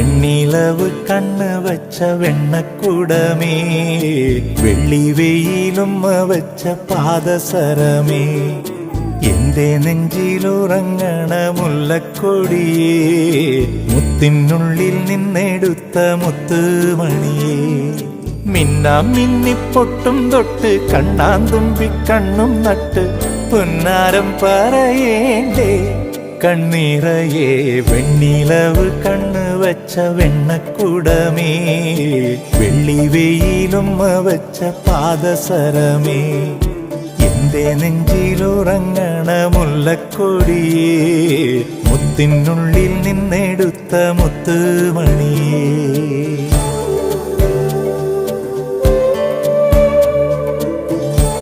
വെണ്ണിലവ് കണ്ണ് വച്ച വെണ്ണക്കുടമേ, വെള്ളി വെയിലുമ്മ വച്ച പാദസരമേ, എന്റെ നെഞ്ചിലുറങ്ങണ മുല്ലക്കൊടിയേ, മുത്തിനുള്ളിൽ നിന്നെടുത്ത മുത്തുമണിയേ, മിന്നാം മിന്നിപ്പൊട്ടും തൊട്ട് കണ്ണാന്തുമ്പി കണ്ണും നട്ട് പുന്നാരം പറയേണ്ടേ കണ്ണീറയേ. വെണ്ണിലവ് കണ്ണ് വച്ച വെണ്ണക്കുടമേ, വെള്ളി വെയിലുമ്മ വച്ച പാദസരമേ, എന്റെ നെഞ്ചിലുറങ്ങണ മുല്ലക്കൊടിയേ, മുത്തിനുള്ളിൽ നിന്നെടുത്ത മുത്തുമണിയേ.